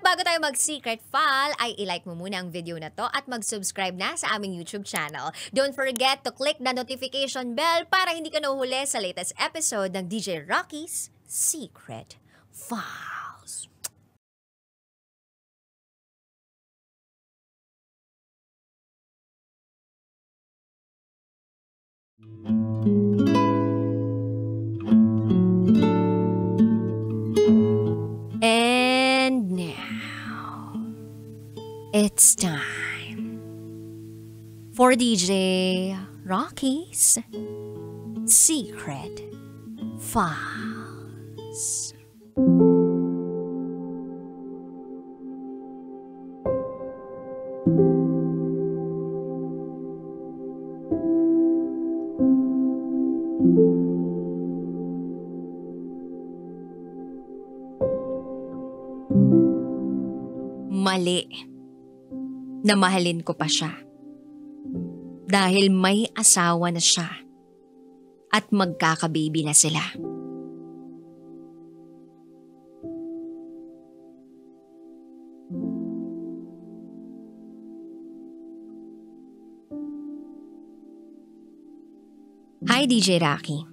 bago tayo mag-secret file, ay ilike mo muna ang video na to at mag-subscribe na sa aming YouTube channel. Don't forget to click the notification bell para hindi ka nahuhuli sa latest episode ng DJ Rocky's Secret Files. And now, it's time for DJ Rocky's Secret Files. Mali na mahalin ko pa siya dahil may asawa na siya at magkakababy na sila. Hi DJ Rocky.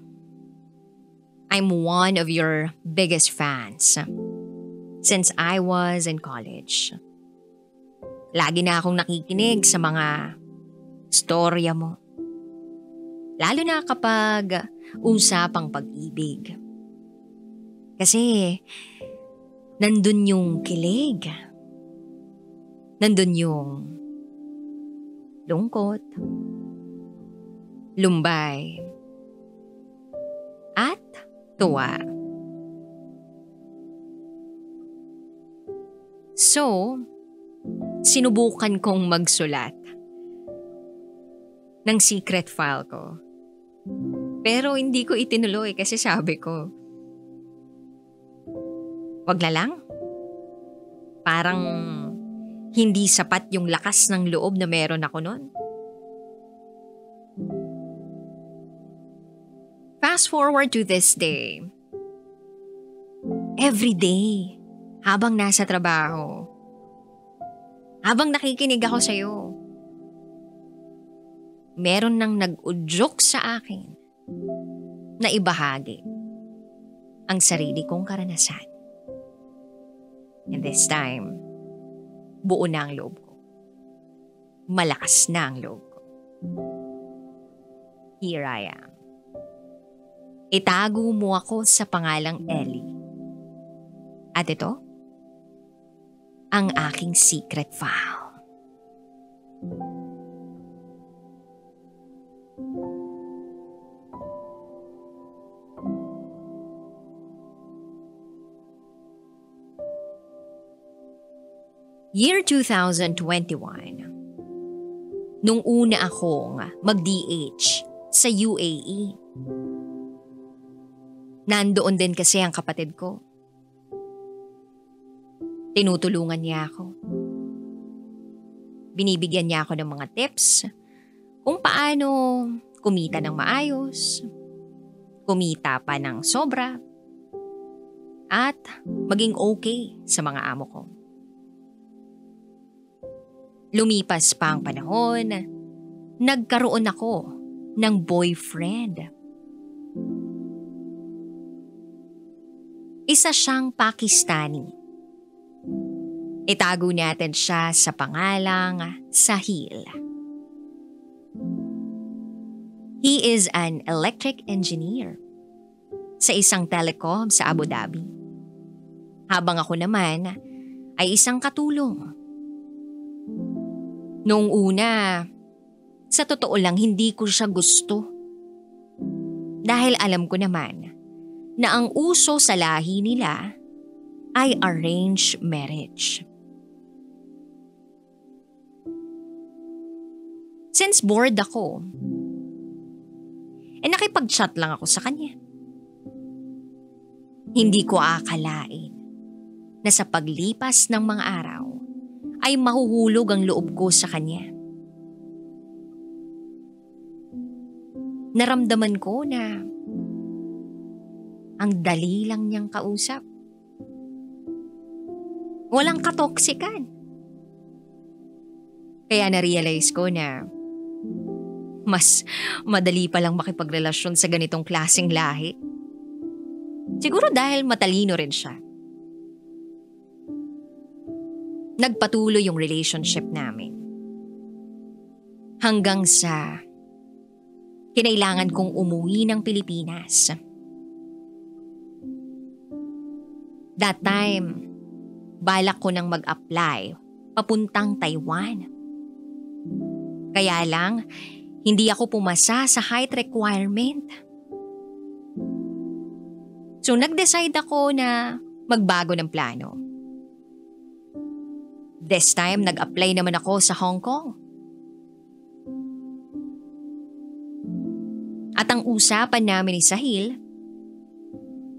I'm one of your biggest fans since I was in college. Lagi na akong nakikinig sa mga storya mo. Lalo na kapag usapang pag-ibig. Kasi nandun yung kilig. Nandun yung lungkot, lumbay, at tuwa. So, sinubukan kong magsulat ng secret file ko. Pero hindi ko itinuloy kasi sabi ko, wag na lang. Parang hindi sapat yung lakas ng loob na meron ako nun. Fast forward to this day. Every day, habang nasa trabaho, habang nakikinig ako sa'yo, meron nang nag-udyok sa akin na ibahagi ang sarili kong karanasan. And this time, buo na ang loob ko. Malakas na ang loob ko. Here I am. Itago mo ako sa pangalang Ellie. At ito, ang aking secret file. Year 2021. Nung una akong mag-DH sa UAE. Nandoon din kasi ang kapatid ko. Tinutulungan niya ako. Binibigyan niya ako ng mga tips kung paano kumita ng maayos, kumita pa ng sobra, at maging okay sa mga amo ko. Lumipas pa ang panahon, nagkaroon ako ng boyfriend. Isa siyang Pakistani. Itago natin siya sa pangalang Sahil. He is an electric engineer sa isang telecom sa Abu Dhabi. Habang ako naman ay isang katulong. Noong una, sa totoo lang hindi ko siya gusto. Dahil alam ko naman na ang uso sa lahi nila ay arranged marriage. Since bored ako, nakipag-chat lang ako sa kanya. Hindi ko akalain na sa paglipas ng mga araw ay mahuhulog ang loob ko sa kanya. Naramdaman ko na ang dali lang niyang kausap. Walang katoksikan. Kaya na-realize ko na mas madali palang makipagrelasyon sa ganitong klaseng lahi. Siguro dahil matalino rin siya. Nagpatuloy yung relationship namin. Hanggang sa kinailangan kong umuwi ng Pilipinas. That time, balak ko nang mag-apply papuntang Taiwan. Kaya lang, hindi ako pumasa sa height requirement. So nag-decide ako na magbago ng plano. This time, nag-apply naman ako sa Hong Kong. At ang usapan namin ni Sahil,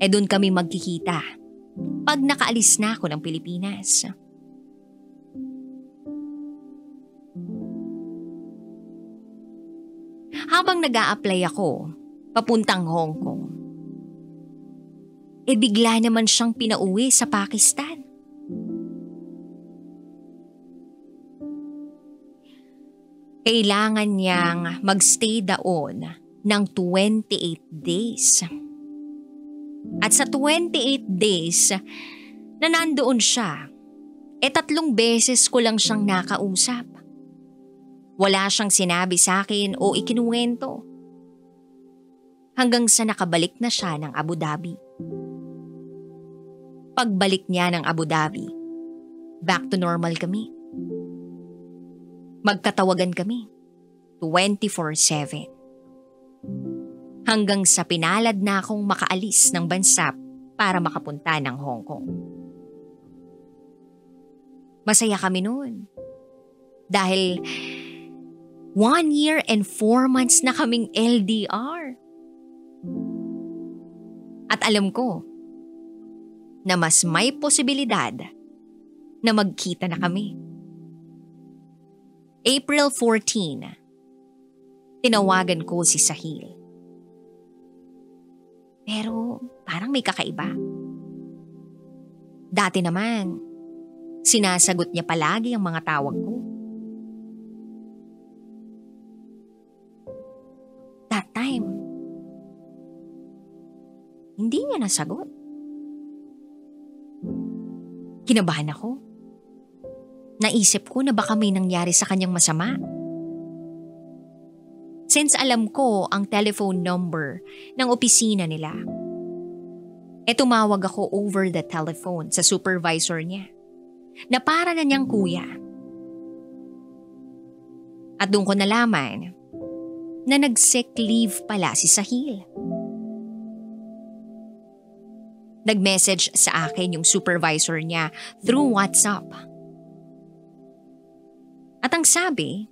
doon kami magkikita pag nakaalis na ako ng Pilipinas. Habang nag-a-apply ako papuntang Hong Kong, bigla naman siyang pinauwi sa Pakistan. Kailangan niyang magstay doon ng 28 days. At sa 28 days na nandoon siya, 3 beses ko lang siyang nakausap. Wala siyang sinabi sa akin o ikinuwento. Hanggang sa nakabalik na siya ng Abu Dhabi. Pagbalik niya ng Abu Dhabi, back to normal kami. Magkatawagan kami 24/7. Hanggang sa pinalad na akong makaalis ng bansa para makapunta ng Hong Kong. Masaya kami noon. Dahil 1 year and 4 months na kaming LDR. At alam ko na mas may posibilidad na magkita na kami. April 14, tinawagan ko si Sahil. Pero parang may kakaiba. Dati naman, sinasagot niya palagi ang mga tawag ko. That time, hindi niya nasagot. Kinabahan ako. Naisip ko na baka may nangyari sa kanyang masama. Since alam ko ang telephone number ng opisina nila, tumawag ako over the telephone sa supervisor niya na para na niyang kuya. At doon ko nalaman na nag-sick leave pala si Sahil. Nag-message sa akin yung supervisor niya through WhatsApp. At ang sabi,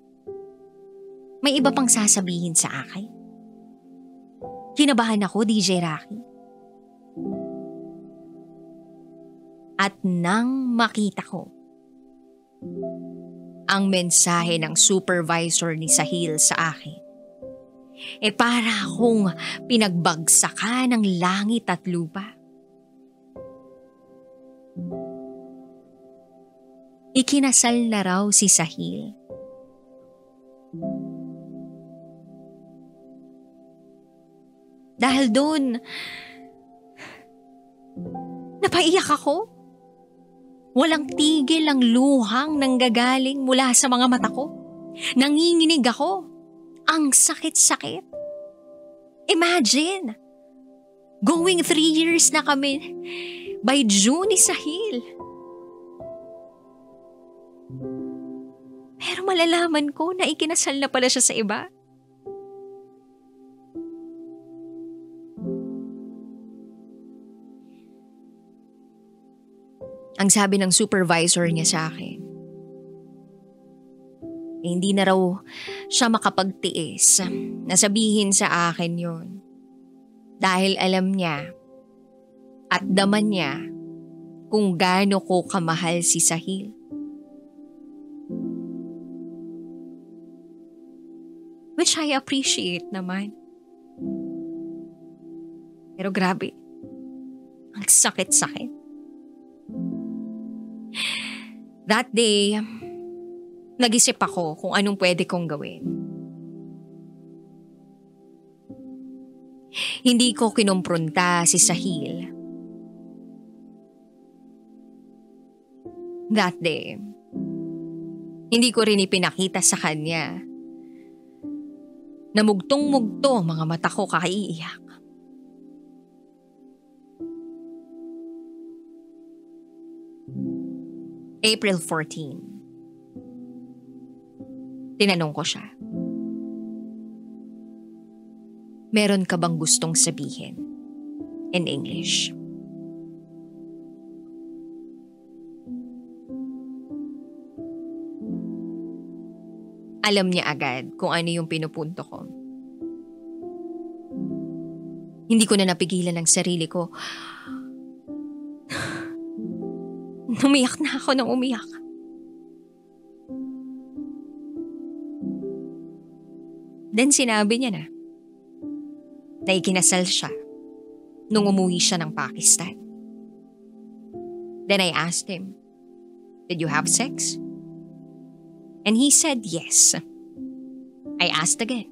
may iba pang sasabihin sa akin. Kinabahan ako, DJ Rocky. At nang makita ko ang mensahe ng supervisor ni Sahil sa akin, para akong pinagbagsakan ng langit at lupa. Ikinasal na raw si Sahil. Dahil doon, napaiyak ako. Walang tigil ang luhang nanggagaling mula sa mga mata ko. Nanginginig ako. Ang sakit-sakit. Imagine, going 3 years na kami by June ni Sahil. Pero malalaman ko na ikinasal na pala siya sa iba. Ang sabi ng supervisor niya sa akin, hindi na raw siya makapagtiis na sabihin sa akin yun. Dahil alam niya at daman niya kung gaano ko kamahal si Sahil. Which I appreciate naman. Pero grabe, ang sakit-sakit. That day, nag-isip ako kung anong pwede kong gawin. Hindi ko kinumpronta si Sahil. That day, hindi ko rin ipinakita sa kanya na mugtong-mugto ang mga mata ko kaiiyak. April 14. Tinanong ko siya. Meron ka bang gustong sabihin in English? Alam niya agad kung ano yung pinupunto ko. Hindi ko na napigilan ang sarili ko. Umiyak na ako ng umiyak. Then sinabi niya na ikinasal siya nung umuwi siya ng Pakistan. Then I asked him, "Did you have sex?" And he said yes. I asked again.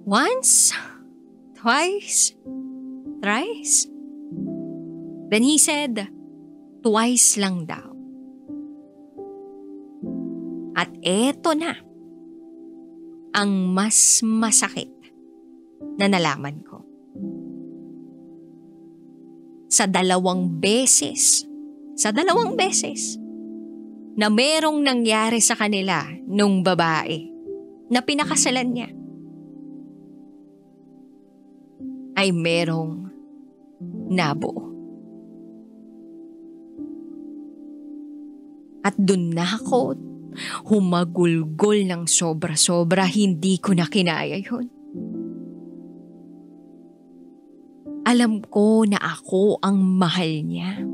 Once? Twice? Thrice? Then he said, twice lang daw. At eto na ang mas masakit na nalaman ko. Sa dalawang beses na merong nangyari sa kanila nung babae na pinakasalan niya, ay merong nabuo. At dun na ako humagulgol ng sobra-sobra, hindi ko na kinaya yun. Alam ko na ako ang mahal niya.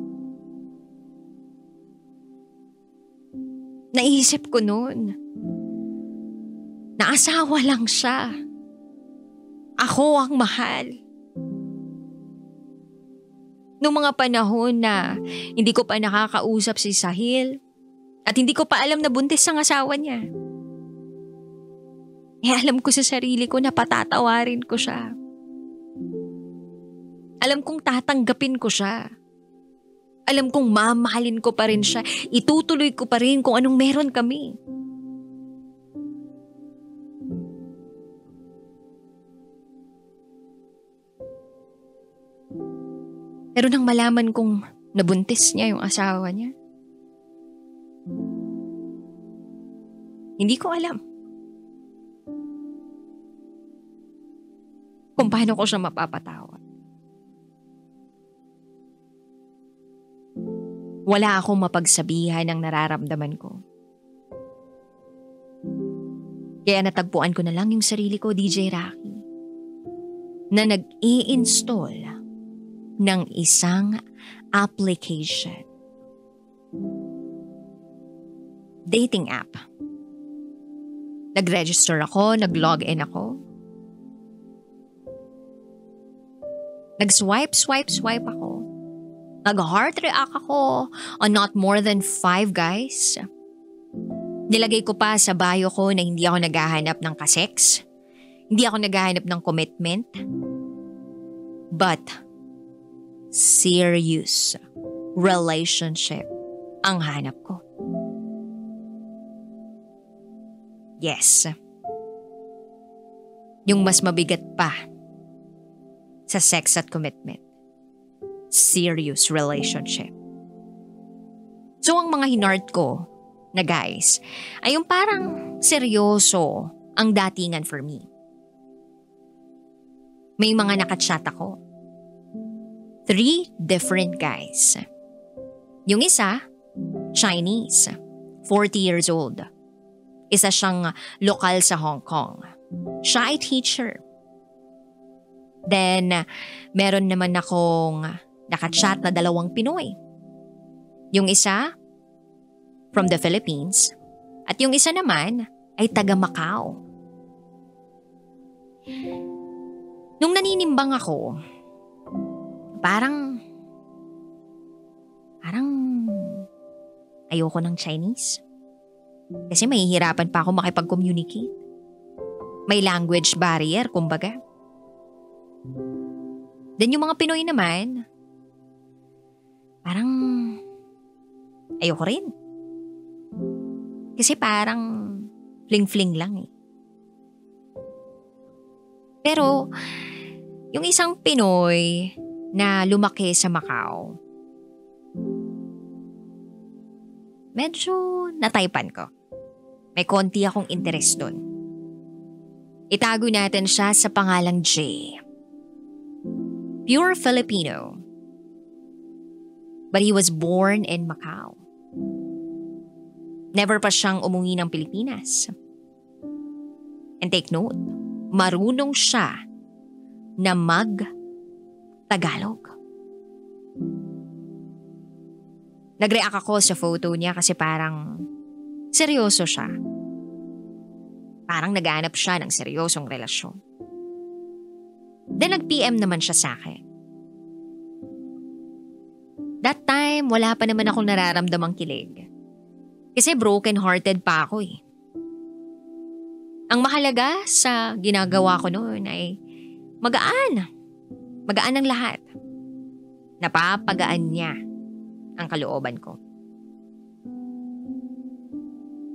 Naisip ko noon, na asawa lang siya. Ako ang mahal. Noong mga panahon na hindi ko pa nakakausap si Sahil at hindi ko pa alam na buntis ang asawa niya, alam ko sa sarili ko na patatawarin ko siya. Alam kong tatanggapin ko siya. Alam kong mamahalin ko pa rin siya. Itutuloy ko pa rin kung anong meron kami. Pero nang malaman kong nabuntis niya yung asawa niya, hindi ko alam kung paano ko siya mapapatawad. Wala akong mapagsabihan ng nararamdaman ko. Kaya natagpuan ko na lang yung sarili ko, DJ Rocky, na nag-i-install ng isang application. Dating app. Nag-register ako, nag-login ako. Nag-swipe ako. Nag-heart react ako on not more than 5 guys. Nilagay ko pa sa bio ko na hindi ako naghahanap ng kasex. Hindi ako naghahanap ng commitment. But serious relationship ang hanap ko. Yes. Yung mas mabigat pa sa sex at commitment. Serious relationship. So ang mga hinard ko na guys ay yung parang seryoso ang datingan for me. May mga nakachat ako. 3 different guys. Yung isa, Chinese, 40 years old. Isa siyang lokal sa Hong Kong. Siya ay teacher. Then, meron naman akong nakachat na 2 Pinoy. Yung isa, from the Philippines. At yung isa naman, ay taga Macau. Nung naninimbang ako, parang ayoko ng Chinese. Kasi mahihirapan pa ako makipag-communicate. May language barrier, kumbaga. Then yung mga Pinoy naman, parang ayoko rin. Kasi parang fling-fling lang eh. Pero yung isang Pinoy na lumaki sa Macau, medyo nataypan ko. May konti akong interest dun. Itago natin siya sa pangalang J. Pure Filipino. But he was born in Macau. Never pa siyang umuwi ng Pilipinas. And take note, marunong siya na mag-Tagalog. Nag-react ako sa photo niya kasi parang seryoso siya. Parang naghahanap siya ng seryosong relasyon. Then nag-PM naman siya sa akin. That time, wala pa naman akong nararamdamang kilig. Kasi broken-hearted pa ako eh. Ang mahalaga sa ginagawa ko noon ay magaan. Magaan ang lahat. Napapagaan niya ang kalooban ko.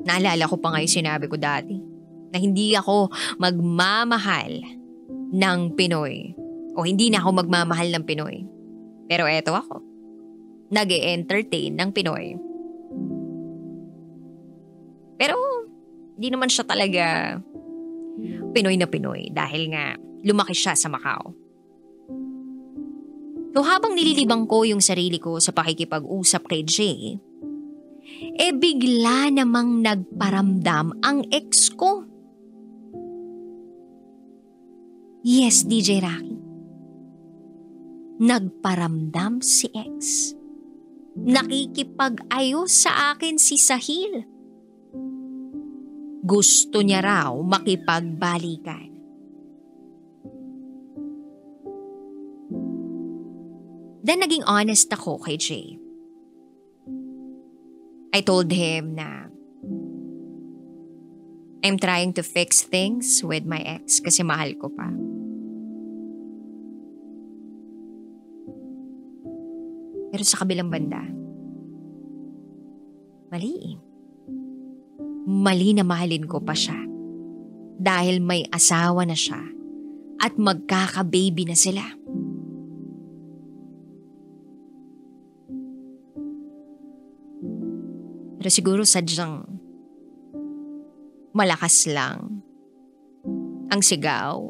Naalala ko pa nga yung sinabi ko dati na hindi ako magmamahal ng Pinoy o hindi na ako magmamahal ng Pinoy. Pero eto ako, nag-e-entertain ng Pinoy. Pero di naman siya talaga Pinoy na Pinoy dahil nga lumaki siya sa Macau. So habang nililibang ko yung sarili ko sa pakikipag-usap kay Jay, bigla namang nagparamdam ang ex ko. Yes, DJ Rocky. Nagparamdam si ex. Nakikipag-ayos sa akin si Sahil. Gusto niya raw makipagbalikan. Then naging honest ako kay Jay. I told him na I'm trying to fix things with my ex kasi mahal ko pa. Pero sa kabilang banda, mali eh. Mali na mahalin ko pa siya dahil may asawa na siya at magkaka-baby na sila. Pero siguro sadyang malakas lang ang sigaw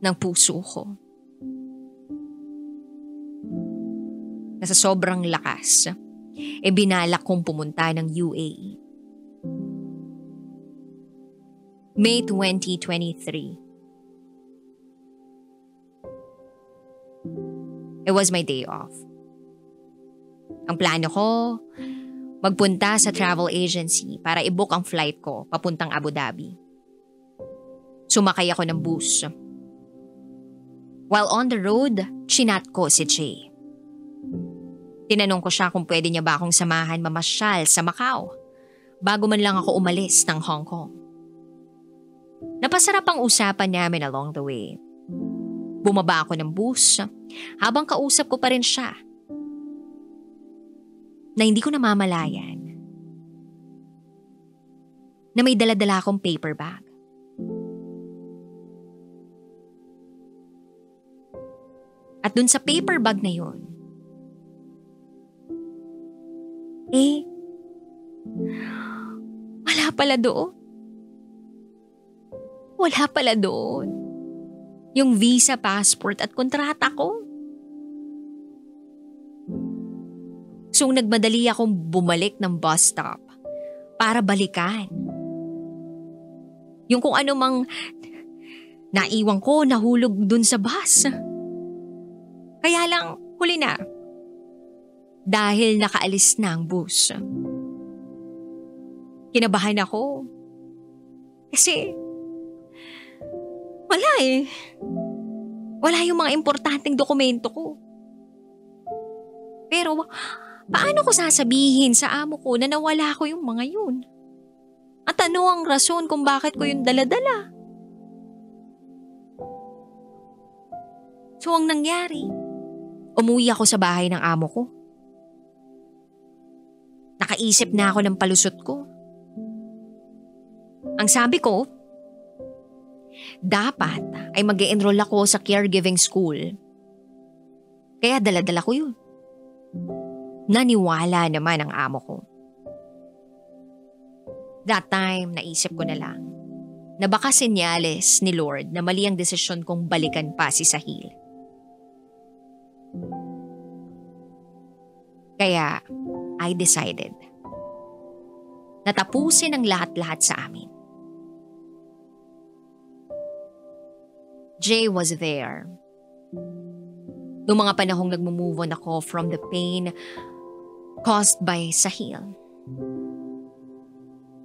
ng puso ko. Na sa sobrang lakas, binalak kong pumunta ng UAE. May 2023. It was my day off. Ang plano ko, magpunta sa travel agency para i-book ang flight ko papuntang Abu Dhabi. Sumakay ako ng bus. While on the road, chinat ko si Jay. Tinanong ko siya kung pwede niya ba akong samahan mamasyal sa Macau bago man lang ako umalis ng Hong Kong. Napasarap ang usapan namin along the way. Bumaba ako ng bus habang kausap ko pa rin siya. Na hindi ko namamalayan na may dala-dala akong paper bag. At dun sa paper bag na yun, wala pala doon. Wala pala doon yung visa, passport at kontrata ko. So nagmadali akong bumalik ng bus stop para balikan. Yung kung ano mang naiwan ko nahulog dun sa bus. Kaya lang huli na. Dahil nakaalis na ang bus. Kinabahan ako. Kasi wala eh. Wala yung mga importanteng dokumento ko. Pero Paano ko sasabihin sa amo ko na nawala ko yung mga yun? At ano ang rason kung bakit ko yung daladala? So ang nangyari, umuwi ako sa bahay ng amo ko. Nakaisip na ako ng palusot ko. Ang sabi ko, dapat ay mag-e-enroll ako sa caregiving school. Kaya daladala ko yun. Naniwala naman ang amo ko. That time, naisip ko na lang na baka senyales ni Lord na mali ang desisyon kong balikan pa si Sahil. Kaya, I decided na tapusin ang lahat-lahat sa amin. Jay was there. Noong mga panahong nagmumove on ako from the pain caused by Sahil.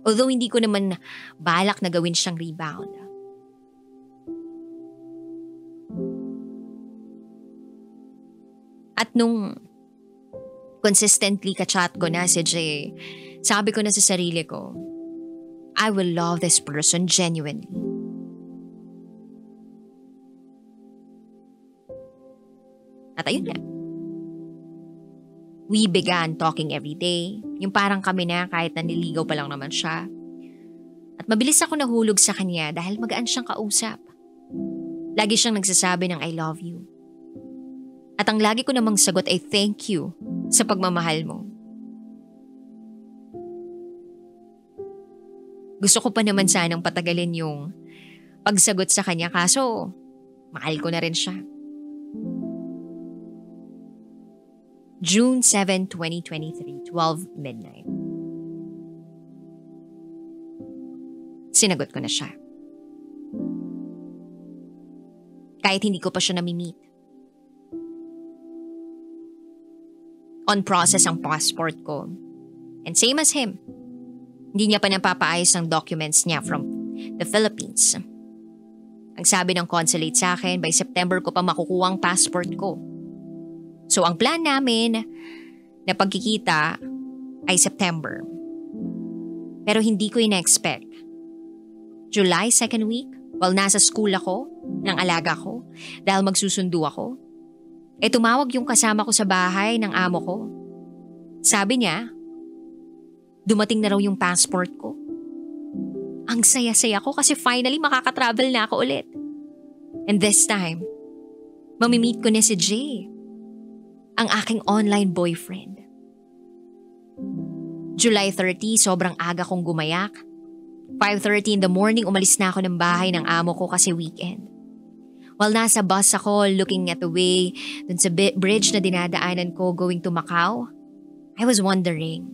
Although hindi ko naman balak na gawin siyang rebound. At nung consistently ka-chat ko na si Jay, sabi ko na sa sarili ko, I will love this person genuinely. At ayun na. We began talking every day. Yung parang kami na kahit naniligaw pa lang naman siya. At mabilis ako nahulog sa kanya dahil magaan siyang kausap. Lagi siyang nagsasabi ng I love you. At ang lagi ko namang sagot ay thank you sa pagmamahal mo. Gusto ko pa naman sanang patagalin yung pagsagot sa kanya kaso mahal ko na rin siya. June 7, 2023, 12 midnight. Sinagot ko na siya. Kahit hindi ko pa siya nami-meet. On process ang passport ko. And same as him. Hindi niya pa napapaayos ang documents niya from the Philippines. Ang sabi ng consulate sa akin, by September ko pa makukuha ang passport ko. So ang plan namin na pagkikita ay September. Pero hindi ko ina-expect. July 2nd week, while nasa school ako, ng alaga ko, dahil magsusundo ako, tumawag yung kasama ko sa bahay ng amo ko. Sabi niya, dumating na raw yung passport ko. Ang saya-saya ko kasi finally makaka-travel na ako ulit. And this time, mamimit ko na si Jay, ang aking online boyfriend. July 30, sobrang aga kong gumayak. 5:30 in the morning, umalis na ako ng bahay ng amo ko kasi weekend. While nasa bus ako looking at the way dun sa bridge na dinadaanan ko going to Macau, I was wondering,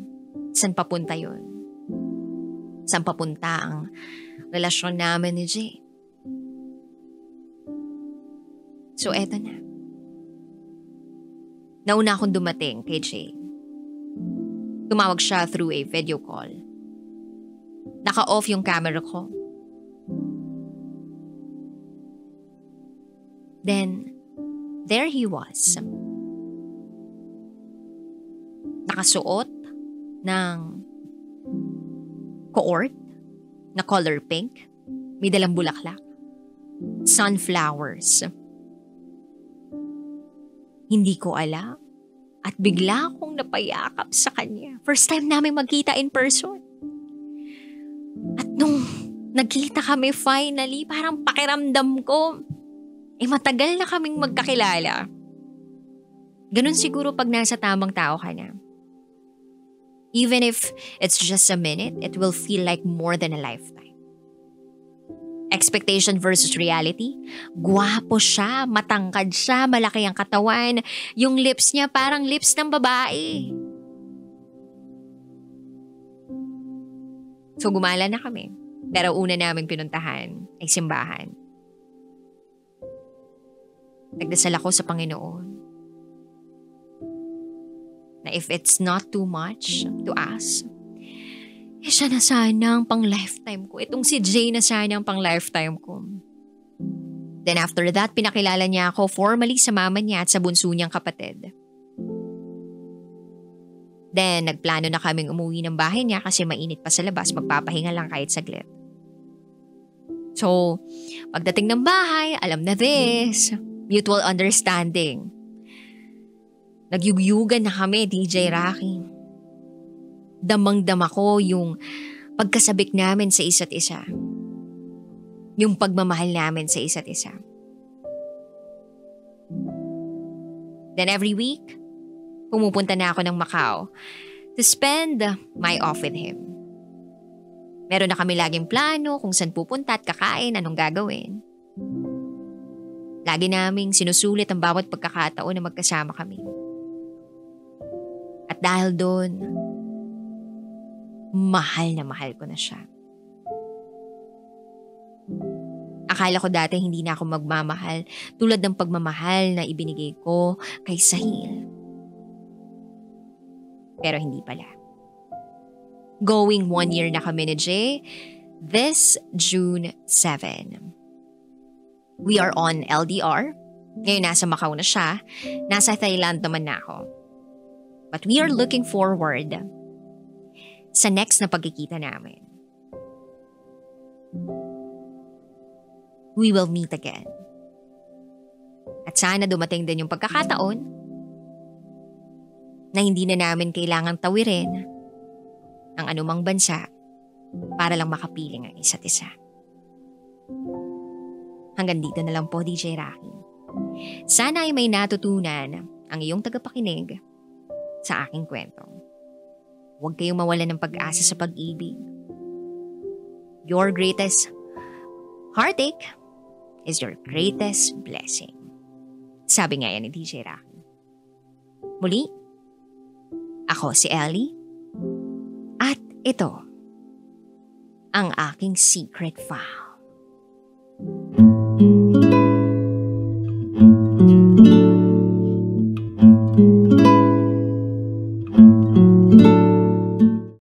saan papunta yun? Saan papunta ang relasyon namin ni Jay? So eto na. Nauna akong dumating kay Jay. Tumawag siya through a video call. Naka-off yung camera ko. Then, there he was. Nakasuot ng coort na color pink. May dalang bulaklak. Sunflowers. Hindi ko alam at bigla akong napayakap sa kanya. First time namin magkita in person. At nung nagkita kami finally, parang pakiramdam ko, matagal na kaming magkakilala. Ganun siguro pag nasa tamang tao ka na. Even if it's just a minute, it will feel like more than a lifetime. Expectation versus reality. Gwapo siya, matangkad siya, malaki ang katawan. Yung lips niya parang lips ng babae. So gumala na kami. Pero una naming pinuntahan ay simbahan. Nagdasal ako sa Panginoon na if it's not too much to ask, siya na sana ang pang-lifetime ko. Itong si Jay na sana ang pang-lifetime ko. Then after that, pinakilala niya ako formally sa mama niya at sa bunso niyang kapatid. Then, nagplano na kaming umuwi ng bahay niya kasi mainit pa sa labas, magpapahinga lang kahit saglit. So, pagdating ng bahay, alam na this, mutual understanding. Nagyugyugan na kami, DJ Rocky. Damang-dama ko yung pagkasabik namin sa isa't isa. Yung pagmamahal namin sa isa't isa. Then every week, pumupunta na ako ng Macau to spend my off with him. Meron na kami laging plano kung saan pupunta at kakain, anong gagawin. Lagi naming sinusulit ang bawat pagkakataon na magkasama kami. At dahil doon, mahal na mahal ko na siya. Akala ko dati hindi na ako magmamahal tulad ng pagmamahal na ibinigay ko kay Sahil. Pero hindi pala. Going 1 year na kami ni Jay this June 7. We are on LDR. Ngayon nasa Macau na siya. Nasa Thailand naman na ako. But we are looking forward sa next na pagkikita namin. We will meet again. At sana dumating din yung pagkakataon na hindi na namin kailangang tawirin ang anumang bansa para lang makapiling ang isa't isa. Hanggang dito na lang po, DJ Rocky. Sana ay may natutunan ang iyong tagapakinig sa aking kwento. Huwag kayong mawalan ng pag-asa sa pag-ibig. Your greatest heartache is your greatest blessing. Sabi nga yan ni DJ Rocky. Muli, ako si Ellie. At ito, ang aking secret vow.